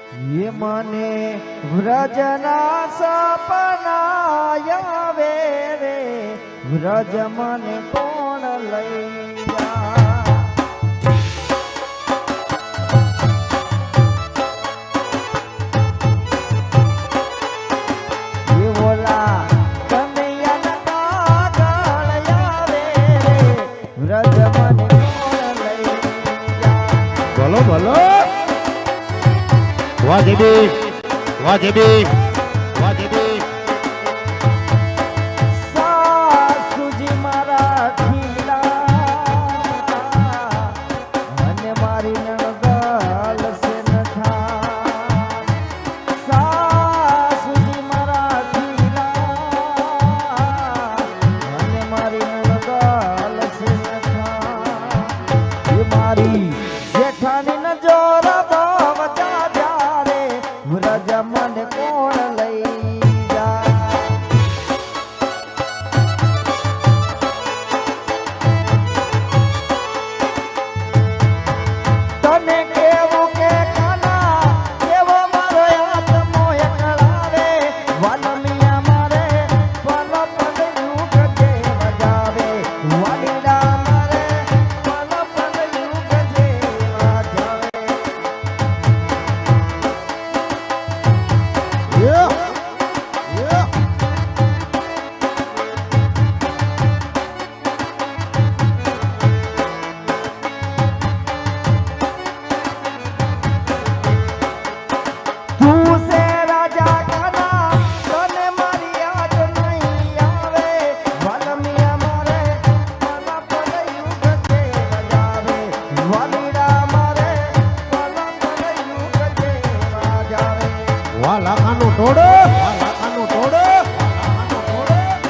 ये मने व्रजना सपना आवे रे व्रज मने कोण लई जा ये बोला कन्हैया कागल आवे रे व्रज मने कोण लई जा बोलो बोलो वाह देवी वाह देवी वाह देवी सासुजी मारा ढीला મને મારી નણગલ સે ન થા સાસુજી મારા ઢીલા મને મારી નણગલ સે ન થા એ મારી જેઠાની ન જોરા બવજા જારે વ્રજ મને કોણ લઈ જા તને કેવું કે કાના કેવો મારો આત્મો એકલાવે વાલમિયા મારે પલ પલ યુગ જે વજાવે વાલીડા મારે પલ પલ યુગ જે વજાવે તું સે રાજા કાના તને મારી યાદ નહીં આવે વાલમિયા મારે પલ પલ યુગ જે વજાવે વાલીડા મારે પલ પલ યુગ જે વજાવે वाह लाखाનું ટોળો વાહ લાખાનું ટોળો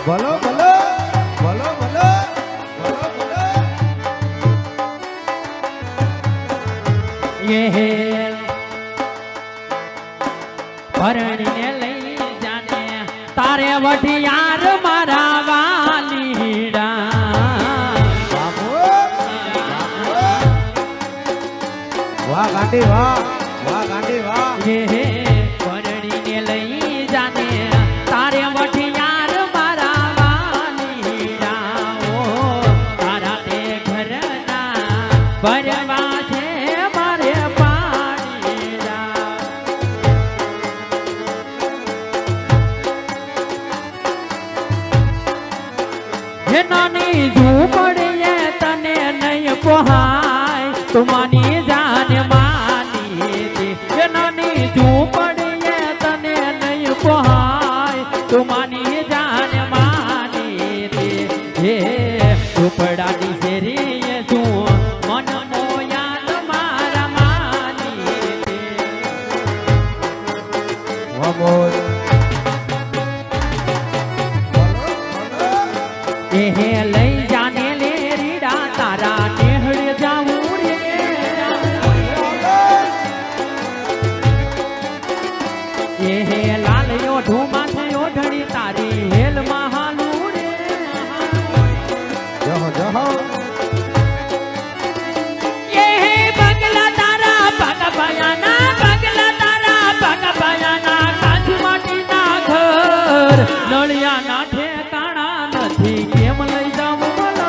બોલો બોલો બોલો બોલો બોલો બોલો ये પરણીને લઈ જાને તારે વઢિયાર મારા વાલીડા બાપુ વાહ ગાંડી વાહ વાહ ગાંડી વાહ ये પરણીને લઈ જાને તારે વઢિયાર મારા વાલીડા ઓ તારા તે ઘરના ભરવા છે મારે પાણીડા હે નાની ઝૂંપડીએ તને નહીં પોહાય તું માની જાન માની દે હે નાની ઝૂંપડીએ તને નહીં પોહાય તું માની જાન માની દે હે ઝૂંપડાની શેરીએ તું મન મોયાન મારા માની દે વાહ બોલ એ લઈ જાને લે રીડા તારા નેહળ જાવું રે એ લાલ ઓઢું માથે ઓઢણી તારી હેલ મહાલું રે જહો જહો એ બગલા તારા પગ પાયાના બગલા તારા પગ પાયાના કાચ માટીના ઘર નળિયાના ઠેકાણા નથી કેમ લઈ જાવું બોલો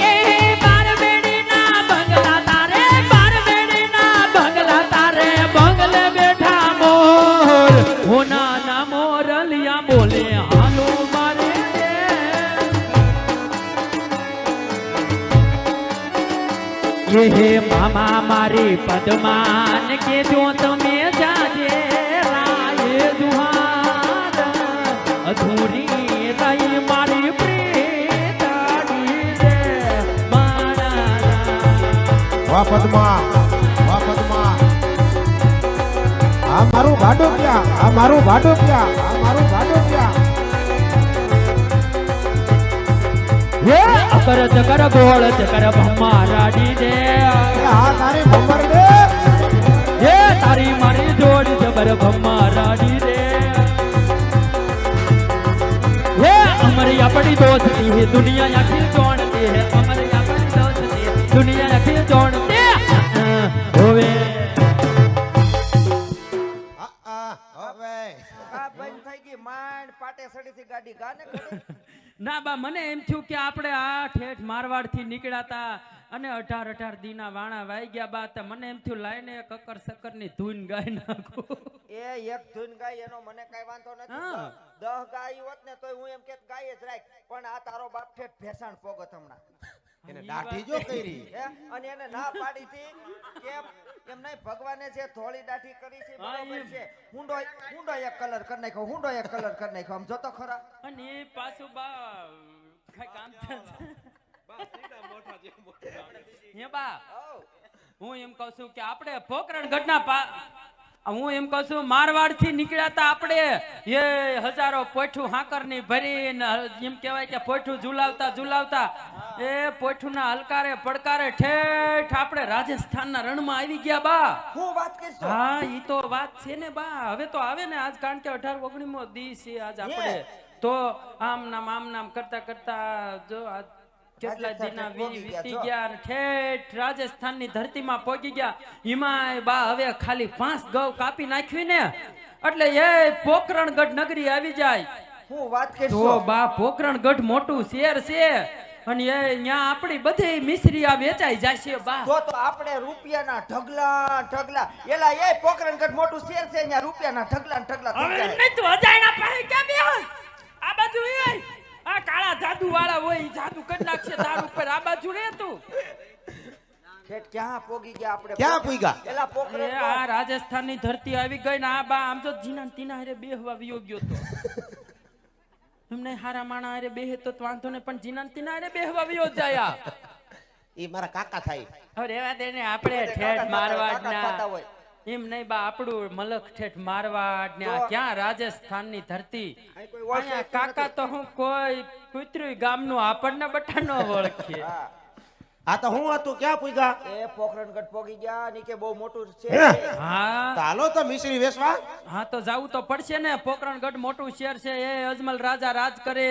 એ બાર બેડીના બંગલા તારે બાર બેડીના બંગલા તારે બંગલે બેઠા મોર હોના ના મોરલિયા બોલે હાલો મારે ये मामा मारी पद्मान के जो तुम्हें जाजे राय जुहार अधूरी रही मारी प्रीताड़ी रे मारा વાહ પદ્મા વાહ પદ્મા આ મારું ભાડું ક્યાં આ મારું ભાડું ક્યાં આ મારું ભાડું ક્યાં ये अकर चकर गोल चकर भम्माराडी दे આ તારી ભમર દે ये तारी मारी जोड़ी जबर भम्माराडी दे ये हमारी अपनी दोस्ती है दुनिया आखिर जानती है हमारी अपनी दोस्ती દુનિયા ખીચોણ તે હોવે હવે આ બંધ થઈ ગઈ માંડ પાટે સડીથી ગાડી ગાને ખડી. ના બા મને એમ થયું કે આપણે આ ઠેઠ મારવાડ થી નીકળ્યા હતા અને 18 દીના વાણા વાઈ ગયા બા તો મને એમ થયું લાઈને કકર સકર ની ધૂન ગાઈ નાખું એ એક ધૂન ગાય એનો મને કઈ વાંધો નથી. હા. 10 ગાય હોત ને તોય હું એમ કે ગાય જ રાખ, પણ આ તારો બાપ ઠેઠ ભેસાણ પોગત હમણાં. એને દાઢી જો કરી હે? અને એને ના પાડી હતી કેમ એમ નહીં, ભગવાને જે ધોળી દાઢી કરી છે હા, બરાબર એમ. છે. હુંડો એક કલર કરી નાખ્યો, હુંડો એક કલર કરી નાખ્યો, આમ જોતો ખરા. અને એ પાછું બા કઈ કામ થશે હે બા હઉ. હું એમ કહું છું કે આપણે પોકરણ ગઢના હું એમ કહું છું મારવાડ થી નીકળ્યા હતા આપણે એ હજારો પોઠું હાકર ની ભરીને એમ કહેવાય કે પોઠું ઝુલાવતા એ પોઠું ના હલકારે પડકારે ઠેઠ આપણે રાજસ્થાનના રણમાં આવી ગયા બા. હું વાત કરીશ હા ઈ તો વાત છે ને બા. હવે તો આવે ને આજ કારણ કે 18-19મો દિવસ છે આજ આપણે તો આમ નામ કરતા કરતા જો આજ કેટલા દિના વીતી ગયા અને ઠેઠ રાજસ્થાનની ધરતીમાં પહોંચી ગયા. હિમાય બા હવે ખાલી 5 ગવ કાપી નાખવી ને એટલે એ પોકરણગઢ નગરી આવી જાય. હું વાત કરીશ તો બા પોકરણગઢ મોટું શહેર છે અને એ ત્યાં આપણી બધી મિશ્રિયા વેચાઈ જાય છે બા. તો આપણે રૂપિયાના ઢગલા એલા એ પોકરણગઢ મોટું શહેર છે, અહીંયા રૂપિયાના ઢગલા થઈ હવે જાય. નહીં તું અજાયણા પાસે ક્યાં બેહસ? આ બાજુ એ આ કાળા જાદુ વાળા હોય ઈ જાદુ કરી નાખશે તાર ઉપર. આ બાજુ રે તું ઠેઠ ક્યાં પોગી ગયા આપણે? ક્યાં પૂગ્યા? એલા એ પોકરણગઢ આ રાજસ્થાનની ધરતી આવી ગઈ ને આ બા આમ તો જીના તીના હારે બેહવા વિયો ગયો તો એમને હારા માણા હારે બેહે તો વાંધો ને પણ જીના તીના હારે બેહવા વિયો જાય. ઈ મારા કાકા થાય. હવે રેવા દે ને આપણે ઠેઠ મારવાડ કાકા થતા ના હોય. એમ નહીં બા આપણું મલક ઠેઠ મારવાડ ને આ ક્યાં રાજસ્થાનની ધરતી. અહીં કોઈ ઓળખે અહીંયા જ કાકા તો હું કોઈ કુતરું ગામનું આપણને બટા ન ઓળખે. હા. આ તો હું હતું ક્યાં પૂગ્યા? એ પોકરણગઢ પોગી ગયા ની કે બહુ મોટું છે. હે? હા ચાલો તો મિશ્રી વેસવા. હા તો જાવું તો પડશે ને. પોકરણગઢ મોટું શહેર છે, એ અજમલ રાજા રાજ કરે.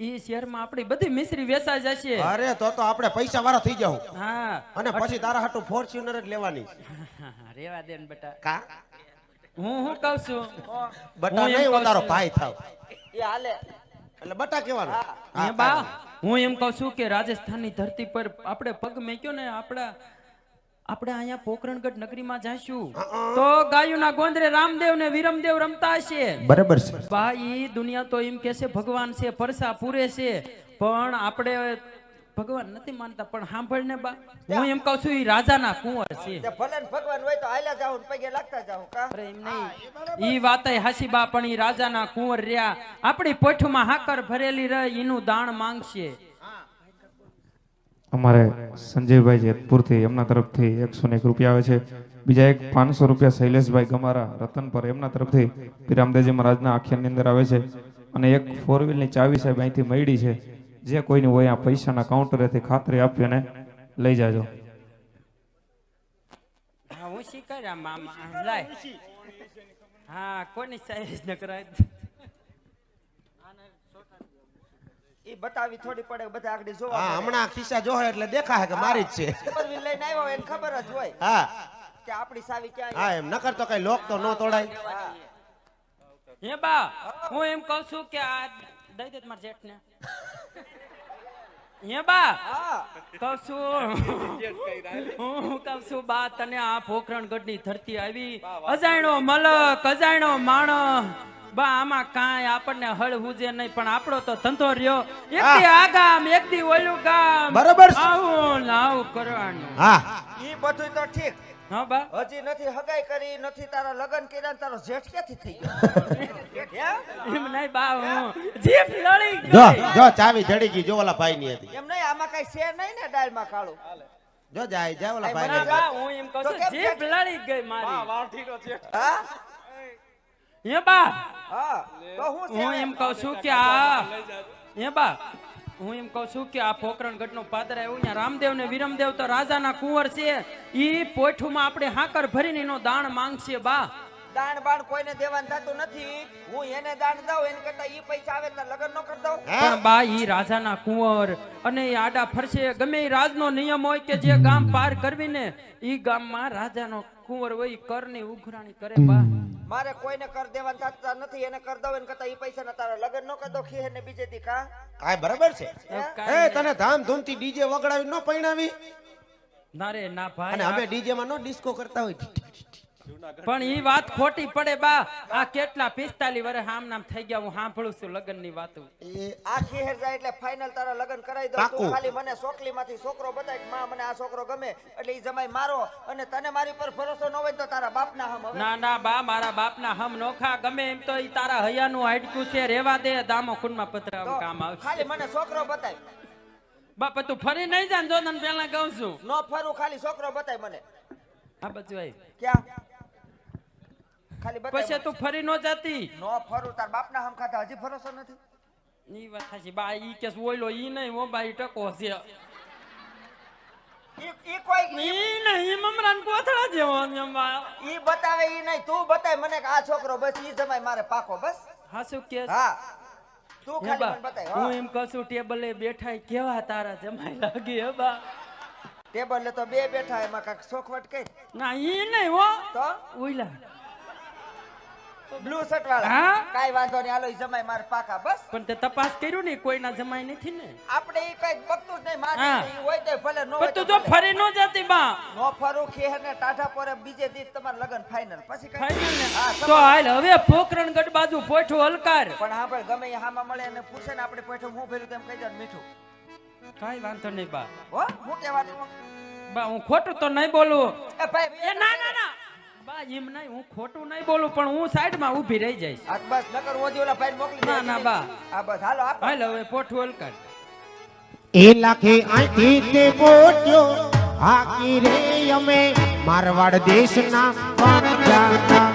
ઈ શહેરમાં આપણી બધી મિશ્રી વેચાઈ જશે. અરે તો આપણે પૈસા વાળા થઈ જાવ. હા અને પછી તારા હાટુ ફોર્ચ્યુનર જ લેવાની. રેવા દે ને બેટા. કા હું કહું છું બટા હું એમ નહીં, હું કહું તારો છું. ભાઈ થાવ. એ હાલે. એટલે બટા કહેવાનું. હા. હા, હે બા હું એમ કહું છું કે રાજસ્થાનની ધરતી પર આપણે પગ મેક્યો ને આપણે અહીંયા પોકરણગઢ નગરીમાં જઈશું તો ગાયોના ગોંદરે રામદેવ ને વિરમદેવ રમતા હશે. બરાબર છે. બા ઈ દુનિયા તો એમ કે છે ભગવાન છે, પરસા પૂરે છે, પણ આપણે ભગવાન નથી માનતા. પણ સાંભળ ને બા હું એમ કહું છું ઈ રાજાના કુંવર છે. તે ભલે ને ભગવાન હોય તો હાલ્યા જાવ ને પગે લાગતા જાવ કા. અરે એમ નહીં ઈ વાતય હાસી બા, પણ ઈ રાજાના કુંવર રહ્યા આપણી પોઠમાં હાકર ભરેલી રહી એનું દાણ માંગશે. અમારે સંજયભાઈ જેતપુરથી એમના તરફથી 101 રૂપિયા આવે છે. બીજા એક 500 રૂપિયા શૈલેષભાઈ ગમારા રતનપર એમના તરફથી રામદેવજી મહારાજના આખ્યાનની અંદર આવે છે. અને એક 4 વ્હીલની ચાવી સાહેબ અહીંથી મળી છે. જે કોઈની હોય આ પૈસાના કાઉન્ટરેથી ખાતરી આપી અને લઈ જાજો. હા હું શીખર મામા લાય. હા કોની સાઈઝ ન કરાય. ઈ બતાવી થોડી પડે, બધા આગળ જોવા હા, મળે. હમણાં ખિસ્સા જોહે એટલે દેખાય કે મારી જ છે. ફોર વ્હીલ લઈને આવ્યો એને ખબર જ હોય હા કે આપણી સાવી ક્યાં હા, એમ નકર તો કઈ લોક તો ન તોડાય. હા. હે બા હું એમ કહું છું કે આ દઈ દે મારા જેઠને. હે બા હા. કહું છું હું કહું છું બા તને આ પોકરણગઢની ધરતી આવી અજાણ્યો મલક અજાણ્યો માણસ બા આમાં કાંઈ આપણને હળ હુજે નહીં, પણ આપણો તો ધંધો રહ્યો એક દી આ ગામ એક દી ઓલું ગામ બરાબર છે. આવું ને આવું કરવાનું. હા ઈ બધું તો ઠીક, હા બા હજી નથી હગાઈ કરી, નથી તારા લગ્ન કર્યા ને તારો જેઠ ક્યાંથી થઈ ગયો? હે? એમ નહીં બા હું જીભ લડી જો ગઈ. જો ચાવી જડી ગઈ, જો ઓલા ભાઈ ની હતી. એમ નહીં, આમાં કઈ છે નહીં ને દાળમાં કાળું. જો જાય ઓલા ભાઈ ભાઈ બા હું એમ કહું તો છું કેમ જીભ છે? લડી ગઈ મારી. હા હે બા હા તો હું હું એમ કહું છું કે આ હે બા હું એમ કહું છું કે આ પોકરણગઢનો પાદર આવ્યો અહીંયા રામદેવ ને વિરમદેવ તો રાજાના કુંવર છે. ઈ પોઠુમાં આપણે હાકર ભરીને એનો દાણ માંગશે બા. દાન બાણ કોઈને દેવાનું થતું નથી. હું એને દાન દઉં એને કરતા ઈ પૈસા આવે એટલે લગ્ન ન કરી દઉં. પણ બા ઈ રાજાના કુંવર અને ઈ આડા ફરશે. ગમે ઈ રાજનો નિયમ હોય કે જે ગામ પાર કરવી ને ઈ ગામમાં રાજાનો કુંવર હોય ઈ કરની ઉઘરાણી કરે બા. મારે કોઈને કર દેવાનું થતું નથી. એને કર દઉં એને કરતા ઈ પૈસા ના તારા લગ્ન ન કરી દઉં ખીર ને બીજે દી કા કાંઈ બરાબર છે એ તને ધામધૂમથી ડીજે વગાડાવી ન પૈણાવી ના રે ના અને ભાઈ અમે ડીજે માં નો ડિસ્કો કરતા હોય પણ ઈ વાત ખોટી પડે બા. આ કેટલા 45 વર્ષ આમ નામ થઈ ગયા હું સાંભળું છું લગ્ન ની વાતો. એ આ ખીર જાય એટલે ફાઇનલ તારા લગ્ન કરાવી દઉં. પાક્કું. તું ખાલી મને સોકલી માંથી છોકરો બતાય કે માં મને આ છોકરો ગમે એટલે ઈ જમાઈ મારો. અને તને મારી પર ભરોસો ન હોય તો તારા બાપના હમ હવે ના ના બા મારા બાપના હમ નોખા. ગમે એમ તો ઈ તારા હૈયાનું હાડકું છે રેવા દે. દામો ખૂનમાં પથરાવ તો કામ આવશે. ખાલી મને છોકરો બતાય. બાપા તું ફરી નહીં જા જો તને પેલા કહું છું. ન ફરું ખાલી છોકરો બતાય મને. આ બધું આય. ક્યાં ખાલી બતાય પછી તું ફરી ન જાતી. નો ફરું તાર બાપના હમ ખાતા હજી ભરોસો નથી. ઈ વાત સાચી બા. ઈ કેસ ઓયલો ઈ નહીં હો બા. ઈ ટકો છે ઈ કોઈ ઈ નહીં મમરાન કોથળા જેવો છે બા. ઈ બતાવે ઈ નહીં. તું બતાય મને કે આ છોકરો બસ ઈ જમાઈ મારે પાકો બસ. હાસુ કેસ હા તું હે ખાલી બા. મને બતાય. હું હા એમ કહું છું ટેબલે બેઠા કેવા તારા જમાઈ લાગે હે બા. ટેબલ તો બે બેઠા એમાં કાક સોખવટ કઈ ના ઈ નહીં હો તો ઓયલા બ્લુ શર્ટ વાળા. હા? કાઈ વાંધો નહીં હાલો ઈ જમાઈ મારે પાકા બસ. પણ તે તપાસ કર્યું ને કોઈના જમાઈ નથી ને. આપણે ઈ કઈ બકતું જ નહીં. હા. માને ઈ હોય તો ભલે નો પણ હોય તું તો જો ભલે. ફરી ન જાતી બા. નો ફરું ખેર ને ટાઢા પોરે બીજે દી તમાર લગન ફાઇનલ પછી કઈ ફાઈનલ ને હા, તો હાલ હવે પોકરણગઢ બાજુ પોઠું હલકાર. પણ હા ભાઈ ગમે ઈ હામાં મળે અને પૂછે ને આપણે પેઠું હું ફેર્યું તેમ કહી દે મીઠું. કાઈ વાંધો નહીં બા. હો હું કહેવાનું બા હું ખોટું તો નહીં બોલું. એ ભાઈ એ ના ના ના બા એમ નહીં હું ખોટું નહીં બોલું પણ હું સાઈડમાં ઊભી રહી જઈશ. આ બસ નકર ઓજી ઓલા ભાઈ મોકલી દે. ના, ના, બા. આ બસ હાલો આપ હાલ હવે પોઠું હલકાર. એ લાખે આંખી તે પોટ્યો હાકી રે અમે મારવાડ દેશના વાંજાના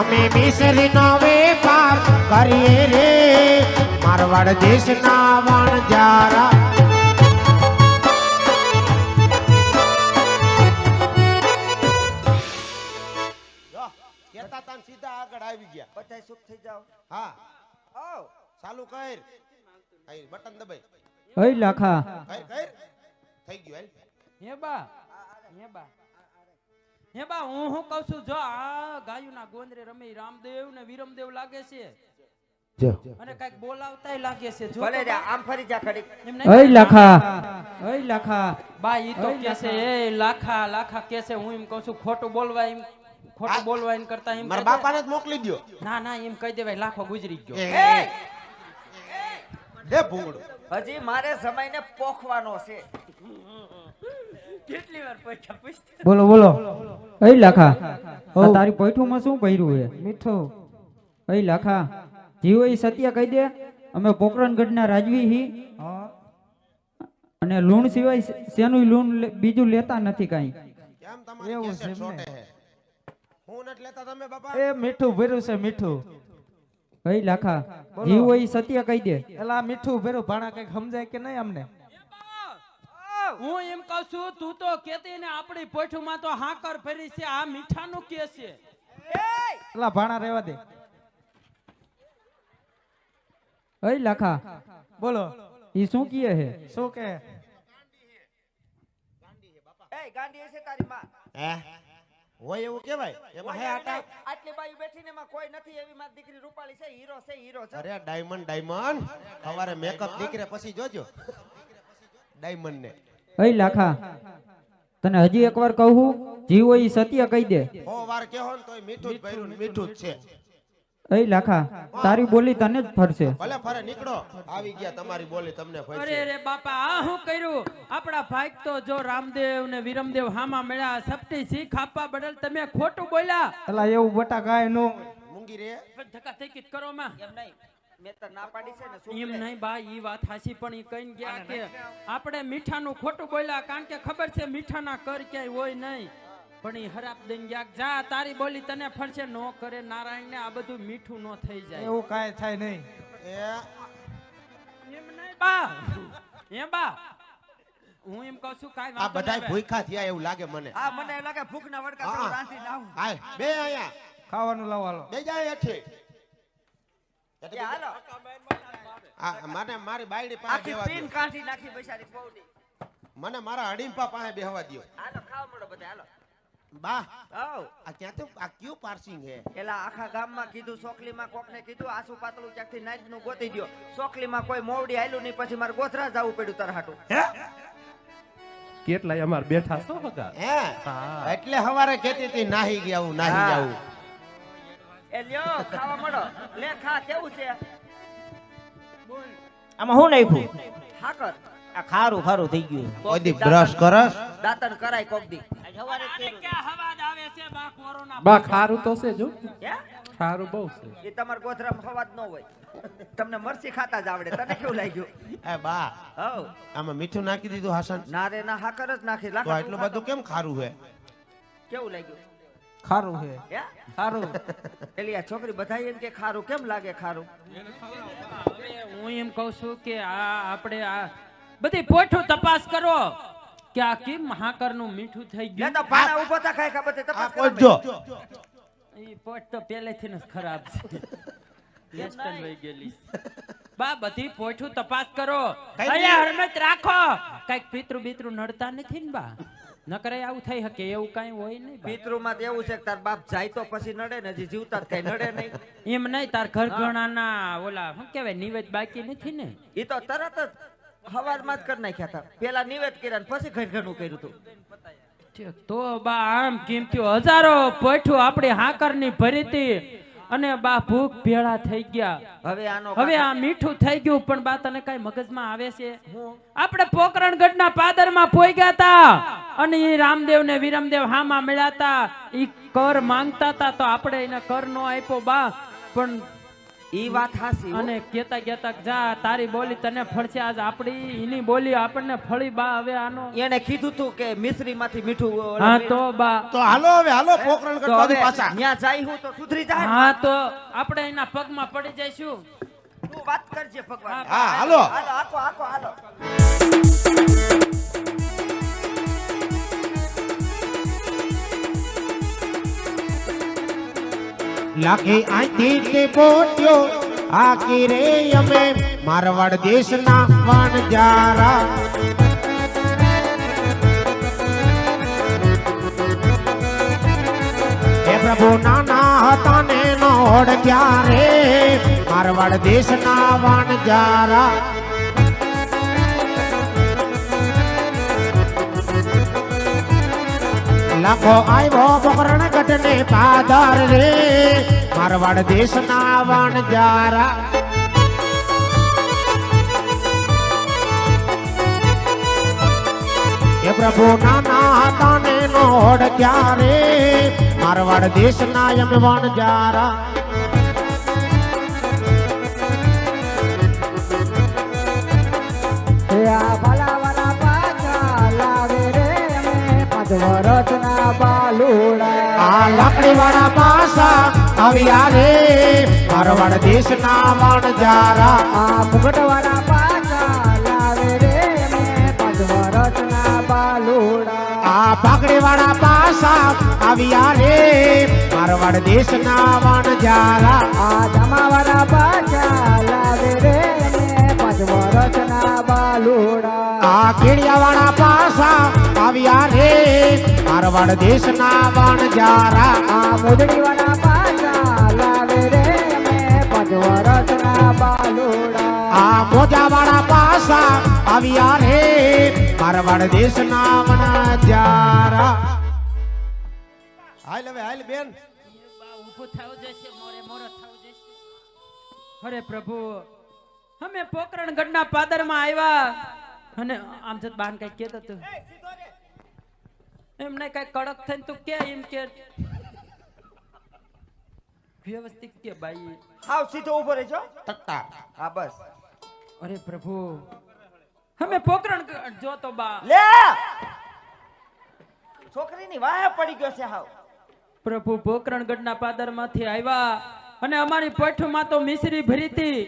અમે મિસરીનો વેપાર કરીએ રે મારવાડ દેશના વાંજારા કેતા તાન સીધા આગળ આવી ગયા બધાય સુખ થઈ જાવ. હા આવ ચાલુ કર આઈ બટન દબાઈ ઓય લાખા કર થઈ ગયું હાલ હે બા હે બા હે બા હું કહું છું જો આ ગાયુના ગોંદરે રમી રામદેવ ને વિરમદેવ લાગે છે અને કઈક બોલાવતાય લાગે છે જો ભલે જા આમ ફરી જા ખડી. એમ નહીં ઓય લાખા બા ઈ તો કે છે એ લાખા લાખા કે છે હું એમ કહું છું ખોટું બોલવા એમ ખોટું બોલવા એમ કરતા એમ મારા કહી દે. બાપાને જ મોકલી દ્યો ના ના એમ કહી દેવાય લાખો ગુજરી ગયો. એ દે ભૂંગળું હજી મારે સમયને પોખવાનો છે. કેટલી વાર પૈસા પૂછતા બોલો બોલો અઈ લાખા આ તારી પોઈઠુંમાં શું ભર્યું છે મીઠું અઈ લાખા જીવો ઈ સત્ય કહી દે અમે પોકરણગઢના રાજવી હી અને લૂણ સિવાય શેનું લૂણ બીજું લેતા નથી કાઈ કેમ તમારી કેસેટ છોટે હે હું નથી લેતા તમે બાપા એ મીઠું ભર્યું છે મીઠું અઈ લાખા જીવો ઈ સત્ય કહી દે એલા મીઠું ભેરું ભાણા કઈક સમજાય કે નહીં અમને હું એમ કહું છું તું તો કેતી ને આપણી પોઠુમાં તો હાકર ફરી છે આ મીઠાનું કે છે એલા ભાણા રહેવા દે અઈ લાખા બોલો ઈ શું કીએ હે શું કે એ ગાંડી છે તારી માં. હે હોય એવું કેવાય એમાં હે આટા આટલી બાઈ બેઠીને એમાં કોઈ નથી એવી મારી દીકરી રૂપાળી છે હીરો છે. અરે ડાયમંડ સવારે મેકઅપ નીકળે પછી જોજો ડાયમંડ ને અઈ લાખા તને હજી એકવાર કહું જીવો ઈ સત્ય કહી દે હો વાર કેહો ને તોય મીઠું જ ભર્યું ને મીઠું જ છે અઈ લાખા તારી બોલી તને જ ફરશે ભલે ફરે નીકળો આવી ગયા તમારી બોલી તમને અરે ફરશે રે બાપા આ શું કર્યું આપણા ભાઈ તો જો રામદેવ ને વિરમદેવ હામાં મળ્યા સપટી શીખ આપવા બદલ તમે ખોટું બોલ્યા. એલા એવું બટા ગાય નો મૂંગી રે ધક્કા થઈ કરો માં એમ નહીં મેં તો ના પાડી છે ને શું એમ નહીં બા ઈ વાત હાચી પણ ઈ કઈ ગયા કે આપણે મીઠાનું ખોટું બોલ્યા કારણ કે ખબર છે મીઠાના કર ક્યાંય હોય નહીં પણ ઈ હરાપ દઈને ગયા જા તારી બોલી તને ફરશે નો કરે નારાયણ ને આ બધું મીઠું નો થઈ જાય એવું કાંઈ થાય નહીં એ એમ નહીં બા એમ બા હું એમ કહું છું કાંઈ આ વાંધો બધાય નહીં હવે. ભૂખ્યા થયા એવું લાગે મને આ મને એવું લાગે ભૂખના વડકા હા. થોડું રાંધીને આવું. હાય બે અહીંયા ખાવાનું લાવો હાલો. બે જાય હેઠે એ હાલો આ મને મારી બાયડી પાસે આખી બેહવા પીન દ્યો. કાઢી નાખી બિચારી પૌડી. મને મારા હડીમ્પા પાસે બેહવા દ્યો. હાલો ખાવા મળો બધા હાલો. બા આવ આ ક્યાં તો આ કયું પાર્સિંગ હે એલા આખા ગામમાં કીધું સોકલીમાં કોકને કીધું આસુ પાતળું ક્યાંકથી નાઈટ નું ગોતી દ્યો. સોકલીમાં કોઈ મોવડી આયલું નહીં પછી મારે ગોધરા જવું પડ્યું તરહાટું. કેટલાય અમાર બેઠા છો હગા હે એટલે હવારે કહેતી હતી નાહી ગયા હું નાહી હા. જાઉં એ લ્યો ખાવા મળો. લે ખા કેવું છે? આમાં શું નાખ્યું હાકર આ ખારું ખારું થઈ ગયું ઓદી બ્રશ કરસ દાંતણ કરાય કોક દી. સવારે આને ક્યાં હવાજ આવે છે બા કોરોના બા ખારું તો છે જો હે ખારું બહુ છે એ તમાર ગોધરામાં હવાજ ન હોય. તમને મરસી ખાતા જ આવડે. તને કેવું લાગ્યું? એ બા હવ આમાં મીઠું નાખી દીધું હાસન ના રે ના હાકર જ નાખી તો લાખા આટલું બધું કેમ ખારું હે કેવું લાગ્યું? ખારું છે હે ખારું. એલી આ છોકરી બધા એમ કે ખારું કેમ લાગે ખારું? હવે હું એમ કહું છું કે આ આપણે આ બધી પોઠું તપાસ કરો કે આ કેમ હાકરનું મીઠું થઈ લે ગયું તો ભાડા ઉભો થા ખાય ખા બધે આ તપાસ પોચજો ઈ પોઠ તો પહેલેથી જ ખરાબ છે વેસ્ટર્ન વહી ગયેલી બા બધી પોઠું તપાસ કરો કઈ અહીંયા હરમત રાખો કઈક પિતૃ બિતૃ નડતા નથી ને બા નકરે આવું થઈ શકે એવું કાંઈ હોય નહીં બા. પિતૃમાં તો એવું છે કે તાર બાપ જાય તો પછી નડે ને હજી જીવતા જ કઈ નડે નહીં. એમ નહીં તાર ઘર ઘણાના ઓલા શું કહેવાય નિવેદ બાકી નથી ને ઈ તો તરત જ હવારમાં જ કરી નાખ્યા હતા. પેલા નિવેદ કર્યા ને પછી ઘર ઘરનું કર્યું હતું. ઠીક, તો બા આમ કેમ થયું હજારો પોઠું આપણી હાકરની ભરીતી અને બા ભૂખ ભેળા થઈ ગયા હવે આનો હવે આ મીઠું થઈ ગયું પણ બા તને કઈ મગજમાં આવે છે આપણે પોકરણગઢના પાદરમાં પોઈ ગયા તા અને ઈ રામદેવ ને વિરમદેવ હામાં મળ્યા તા ઈ કર માંગતા તા તો આપણે એને કર નો આપ્યો બા પણ ઈ વાત હાસી. અને કેતા કેતા જા તારી બોલી તને ફળશે આજ આપણી ઈની બોલી આપણને ફળી બા હવે આનો એને કીધું તું કે મિશ્રી માંથી મીઠું ઓલા હા તો બા તો હાલો હવે હાલો પોકરણગઢ તો બાજુ હવે પાછા ન્યા જાય હું તો સુધરી જાય. હા તો આપણે એના પગમાં પડી જઈશું તું વાત કરજે ભગવાન. હા હાલો હાલો આકો આકો હાલો. લાખી આંથી તે બોટ્યો આકી રે અમે મારવાડ દેશના વણજારા હે પ્રભુ નાના હતા ને નોડ ક્યારે મારવાડ દેશના વણજારા લાખો આવ્યો પોકરણગઢ ને પાદર રે મારવાડ દેશના વણજારા એ પ્રભુ નાના હતા ને નોડ ક્યારે મારવાડ દેશના એમ વણજારા આ લાકડી વાળા પાસા આવ્યા રે મારવાડ દેશના વણજારા આ પાકડી વાળા પાસા આવ્યા રે મારવાડ દેશના વણજારા આ કેડિયા વાળા પાસા આવ્યા રે મારવાડ દેશના વણજારા આ મોજા વાળા પાસા આવ્યા રે મારવાડ દેશના વણજારા હાલ હવે હાલ બેન બા ઊભું થાવ જશે મોરે મોરો થાવ જશે અરે પ્રભુ અમે પોકરણગઢના પાદરમાં આવ્યા અને આમ જત બાન કઈ કેતો તું એમને કઈ કડક થઈને તું કે એમ કે વ્યવસ્થિત કે બાઈ હાવ સીધો ઊભો રહેજો. તત્તા હા બસ. અરે પ્રભુ અમે પોકરણગઢ જો તો બા લે છોકરીની વાહે પડી ગયો છે હાવ. પ્રભુ પોકરણગઢના પાદરમાંથી આવ્યા અને અમારી પોઠમાં તો મિશ્રી ભરીતી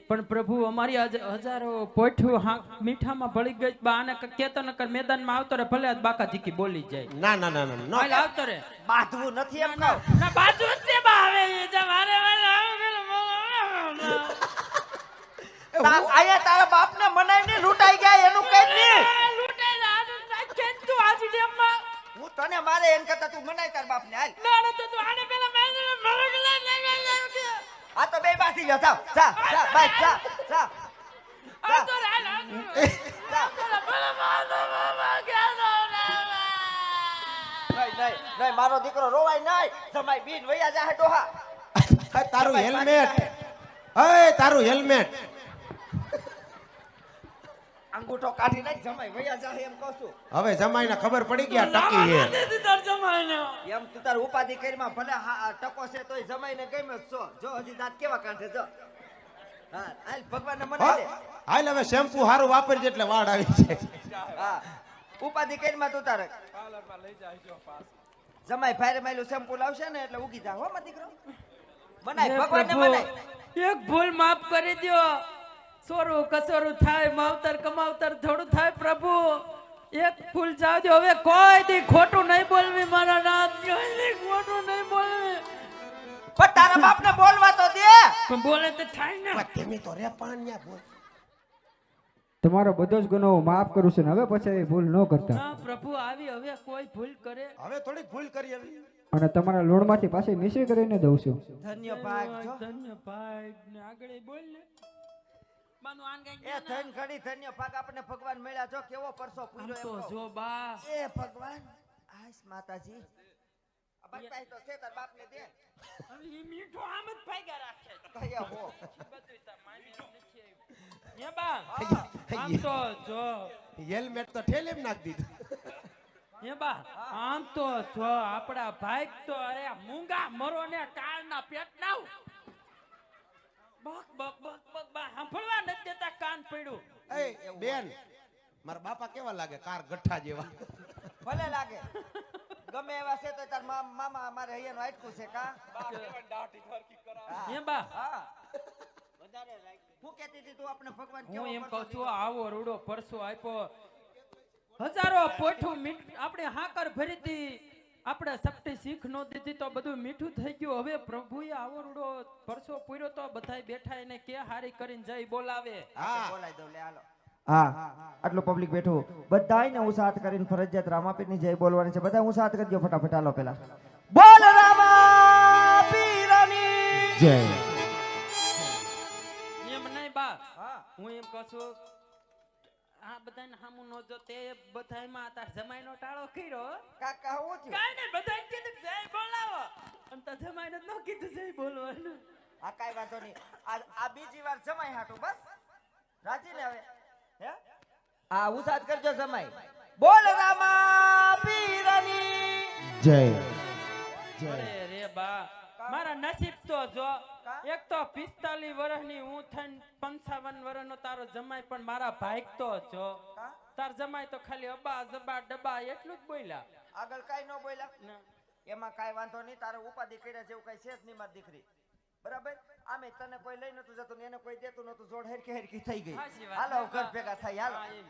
પણ પ્રભુ અમારી હજારો પોઠું હા મીઠામાં ભળી ગઈ બા આને કેતો નકર મેદાનમાં આવતો રે ભલે આજ બાકા જીકી બોલી જાય ના ના ના ના નો હાલ આવતો રે બાંધવું નથી એમ કહું. ના બાજુ જ છે બા હવે એ જે મારે આયા તારા બાપને મનાઈને લૂંટાઈ ગયા એનું કઈ નહીં. લૂંટાઈ લાડુ નાખેન તું આજ ડેમમાં હું તને મારે એન કરતા તું મનાય તાર બાપને હાલ. ના તો તું આને પેલા મેદાનમાં ભરગ લે આ તો બે બાથી જા જા જા જા બાય જા જા આ તો રાલ જા. નહીં નહીં મારો દીકરો રોવાય નહીં. જમાઈ બીન વયા જા હે ડોહા. તારું હેલ્મેટ અય તારું હેલ્મેટ અંગૂઠો કાઢી નાખ જમાઈ વયા જા એમ કહું છું. હવે જમાઈને ખબર પડી ગયા ટકી હે એમ તું તાર ઉપાધિ કરીમાં ભલે ટકો છે તોય જમાઈને ગમ્યો જ છો. જો હજી દાંત કેવા કાઢે જો. હા હાલ ભગવાનને મનાઈ દે. હાલ હવે શેમ્પુ હારું વાપરજે એટલે વાળ આવી છે હા ઉપાધિ કરીમાં તું તારે જમાઈ ભારે માયલું શેમ્પુ લાવશે ને એટલે ઉગી જા હો મારો દીકરો. મનાય ભગવાનને મનાય. એક ભૂલ માફ કરી દ્યો સોરું કસોરું થાય માવતર કમાવતર થોડું થાય પ્રભુ એક ભૂલ જાવ દો હવે કોઈ દી ખોટું નહીં બોલવી મારા નાથ કોઈ દી ખોટું નહીં બોલવી પણ તારા બાપને બોલવા તો દે. પણ બોલે તો થાય ને તેમી તો રે પાણ્યા બોલ તમારો બધો જ ગુનો હું માફ કરું છું ને હવે પછી એવી ભૂલ ન કરતા ના પ્રભુ આવી હવે કોઈ ભૂલ કરે હવે થોડીક ભૂલ કરી હવે અને તમારા લોણમાંથી પાછી મિશ્રી કરીને દઉં છું ધન્ય ભાગ જો. ધન્ય ભાઈ ને આગળ બોલ ને માનું આન કઈ એ ધન ઘડી ધન્ય ભાગ આપણને ભગવાન મળ્યા જો કેવો પરસો પૂર્યો તો એમ કહું. જો બા એ ભગવાન આશ માતાજી આ બાપ પાસે તો છે તાર બાપને દે. હવે ઈ મીઠો આમ જ ભાગ્યા રાખે કયા હો બધું તાર મામી નથી આવ્યું હે બા આમ તો જો હેલ્મેટ તો ઠેલે એમ નાખી દીધું હે બા આમ તો જો આપડા ભાઈ તો અરે મૂંગા મરો ને કાળના પેટ નાવ બક બક બક બક બા સાંભળવા નથી દેતા કાન પડ્યું એ બેન મારા બાપા કેવા લાગે કાર ગઠ્ઠા જેવા ભલે લાગે ગમે એવા છે તો તાર મામા અમારે અહીંયાનું આટકું છે કા. હે બા હા વધારે લાગે. હું કહેતી હતી તું આપણે ભગવાન હું એમ પરસો કહું છું આવો રૂડો પરસો આપ્યો હજારો પોઠું આપણે હાકર ભરી હતી આપણે સપટી શીખ નો દીધી તો બધું મીઠું થઈ ગયું હવે પ્રભુએ આવો રૂડો પરસો પૂર્યો તો બધાય બેઠા એને કે હારી કરીને જય બોલાવે હા બોલાઈ દઉં લે હાલો. હા આટલું પબ્લિક બેઠું બધાયને હું સાથ કરીને ફરજિયાત રામાપીરની જય બોલવાની છે. બધા હું સાથ કરજો ફટાફટ હાલો પેલા બોલ રામાપીરની જય એમ નહીં બા હા હું એમ કહું છું આ બધાને હામું નો જો તે બધાયમાં તાર જમાઈનો ટાળો કર્યો કાકા હું થયું કાઈ નહીં બધાને કીધું જય બોલાવો અને તાર જમાઈને ન કીધું જય બોલવાનું આ કાઈ વાંધો નહીં. આ બીજી વાર જમાઈ હાટું બસ રાજી ને હવે હે આ ઉસાદ કરજો જમાઈ બોલ રામાપીરની જય અરે રે બા મારા નસીબ તો જો એક તો 45 વર્ષની હું થઈને 55 વર્ષનો તારો જમાઈ પણ મારા ભાઈક તો જો તાર જમાઈ તો ખાલી અબા જબા ડબા એટલું જ બોલ્યા આગળ કાઈ ન બોલ્યા એમાં કાઈ વાંધો નહીં. તારે ઉપાધિ કર્યા જેવું કાઈ છે જ નહીં મારી દીકરી બરાબર. આમે તને કોઈ લઈ નતું જતું ને એને કોઈ દેતું નતું જોડ હેરકી હેરકી થઈ ગઈ. સાચી વાત. હાલો ઘર ભેગા થાય હાલો. હા, એમ.